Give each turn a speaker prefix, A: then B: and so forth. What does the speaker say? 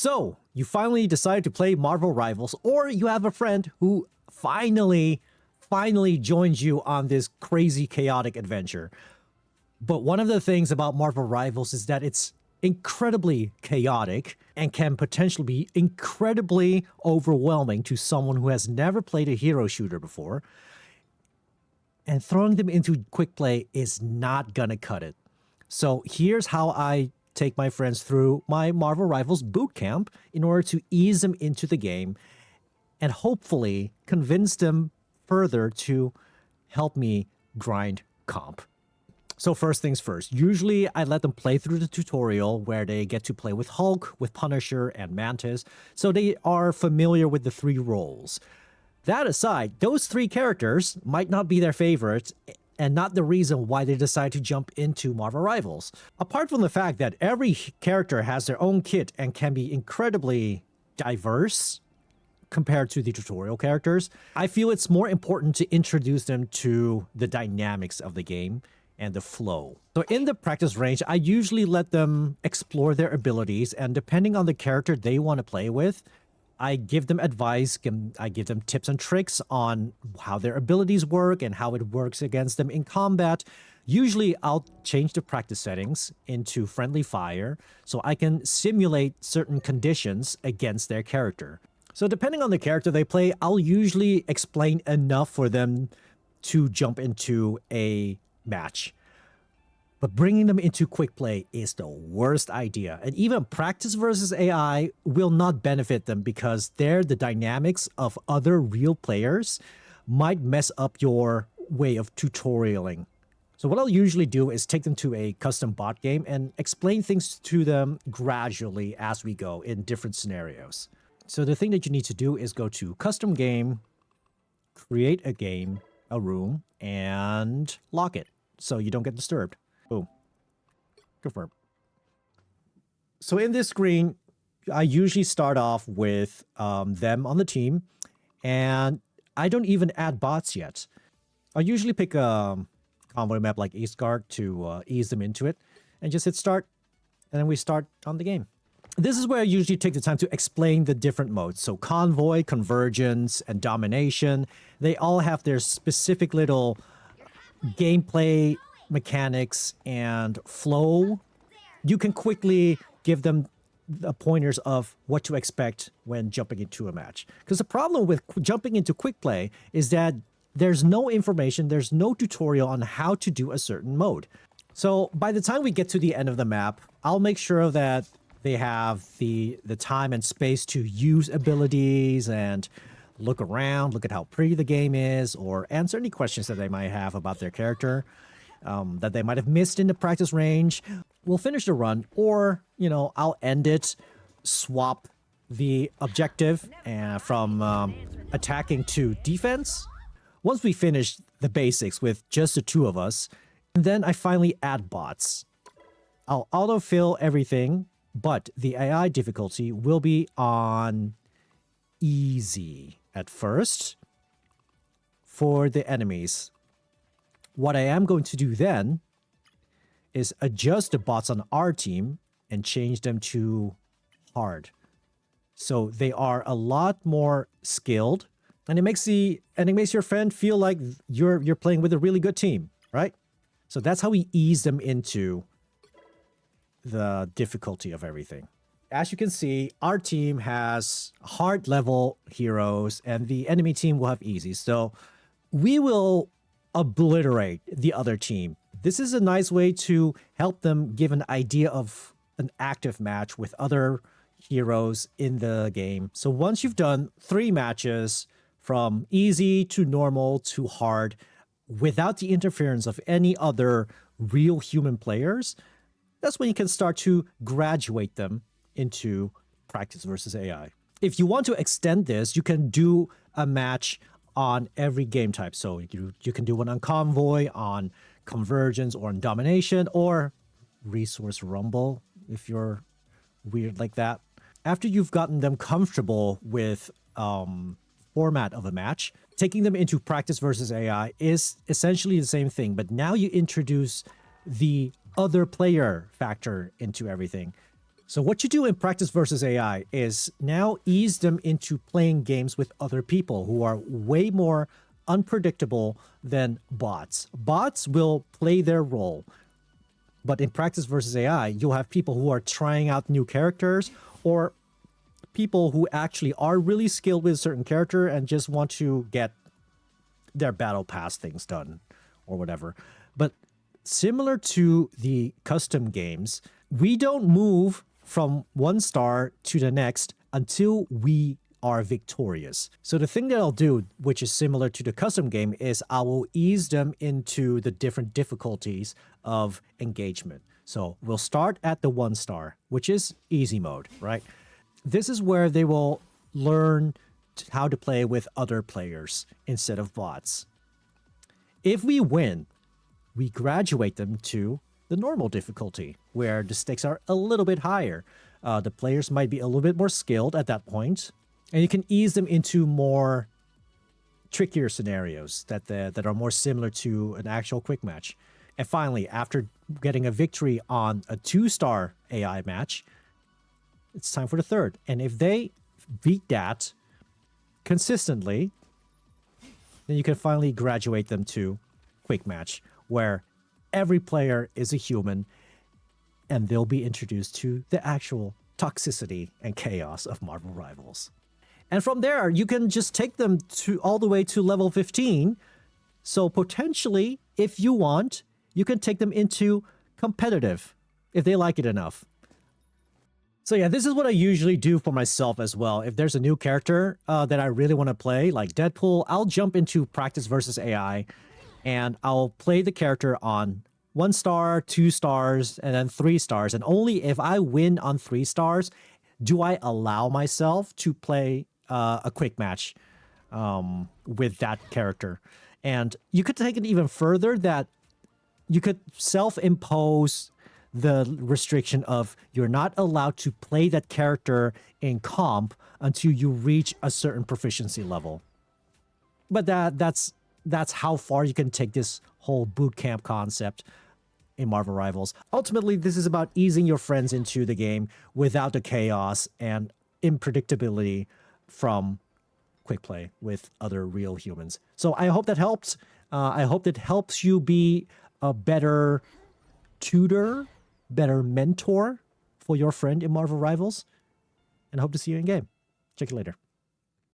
A: So, you finally decided to play Marvel Rivals, or you have a friend who finally joins you on this crazy, chaotic adventure. But one of the things about Marvel Rivals is that it's incredibly chaotic and can potentially be incredibly overwhelming to someone who has never played a hero shooter before. And throwing them into quick play is not gonna cut it. So here's how I take my friends through my Marvel Rivals bootcamp in order to ease them into the game and hopefully convince them further to help me grind comp. So first things first, usually I let them play through the tutorial where they get to play with Hulk, with Punisher, and Mantis, so they are familiar with the three roles. That aside, those three characters might not be their favorites and not the reason why they decide to jump into Marvel Rivals. Apart from the fact that every character has their own kit and can be incredibly diverse compared to the tutorial characters, I feel it's more important to introduce them to the dynamics of the game and the flow. So in the practice range, I usually let them explore their abilities, and depending on the character they want to play with, I give them advice, I give them tips and tricks on how their abilities work and how it works against them in combat. Usually I'll change the practice settings into friendly fire so I can simulate certain conditions against their character. So depending on the character they play, I'll usually explain enough for them to jump into a match. But bringing them into quick play is the worst idea. And even practice versus AI will not benefit them because the dynamics of other real players might mess up your way of tutorialing. So what I'll usually do is take them to a custom bot game and explain things to them gradually as we go in different scenarios. So the thing that you need to do is go to custom game, create a game, a room, and lock it so you don't get disturbed. Boom. Confirm. So in this screen, I usually start off with them on the team, and I don't even add bots yet. I usually pick a convoy map like Eastgard to ease them into it, and just hit start, and then we start on the game. This is where I usually take the time to explain the different modes. So convoy, convergence, and domination, they all have their specific little gameplay mechanics and flow. You can quickly give them the pointers of what to expect when jumping into a match. Because the problem with jumping into quick play is that there's no information, there's no tutorial on how to do a certain mode. So by the time we get to the end of the map, I'll make sure that they have the time and space to use abilities and look around, look at how pretty the game is, or answer any questions that they might have about their character that they might have missed in the practice range. We'll finish the run, or, I'll end it, swap the objective from attacking to defense. Once we finish the basics with just the two of us, and then I finally add bots. I'll autofill everything, but the AI difficulty will be on easy at first for the enemies. What I am going to do then is adjust the bots on our team and change them to hard. So they are a lot more skilled, and it makes your friend feel like you're playing with a really good team, right? So that's how we ease them into the difficulty of everything. As you can see, our team has hard level heroes and the enemy team will have easy. So we will obliterate the other team. This is a nice way to help them give an idea of an active match with other heroes in the game. So once you've done 3 matches from easy to normal to hard without the interference of any other real human players, that's when you can start to graduate them into practice versus AI. If you want to extend this, you can do a match on every game type. So you can do one on convoy, on convergence, or on domination, or resource rumble if you're weird like that. After you've gotten them comfortable with format of a match, taking them into practice versus AI is essentially the same thing, but now you introduce the other player factor into everything. So what you do in Practice versus AI is now ease them into playing games with other people who are way more unpredictable than bots. Bots will play their role, but in Practice versus AI, you'll have people who are trying out new characters or people who actually are really skilled with a certain character and just want to get their battle pass things done or whatever. But similar to the custom games, we don't move from one star to the next until we are victorious. So the thing that I'll do, which is similar to the custom game, is I will ease them into the different difficulties of engagement. So we'll start at the 1 star, which is easy mode, right? This is where they will learn how to play with other players instead of bots. If we win, we graduate them to the normal difficulty, where the stakes are a little bit higher. The players might be a little bit more skilled at that point, and you can ease them into more trickier scenarios that are more similar to an actual quick match. And finally, after getting a victory on a 2-star AI match, it's time for the 3rd. And if they beat that consistently, then you can finally graduate them to quick match, where every player is a human and they'll be introduced to the actual toxicity and chaos of Marvel Rivals. And from there, you can just take them to all the way to level 15. So potentially, if you want, you can take them into competitive if they like it enough. So yeah, this is what I usually do for myself as well. If there's a new character that I really want to play, like Deadpool, I'll jump into Practice versus AI and I'll play the character on 1 star, 2 stars, and then 3 stars. And only if I win on 3 stars do I allow myself to play a quick match with that character. And you could take it even further, that you could self-impose the restriction of you're not allowed to play that character in comp until you reach a certain proficiency level. But that's how far you can take this whole boot camp concept in Marvel Rivals. Ultimately, this is about easing your friends into the game without the chaos and unpredictability from quick play with other real humans. So I hope that helps. I hope that helps you be a better tutor, better mentor for your friend in Marvel Rivals, and hope to see you in game. Check you later.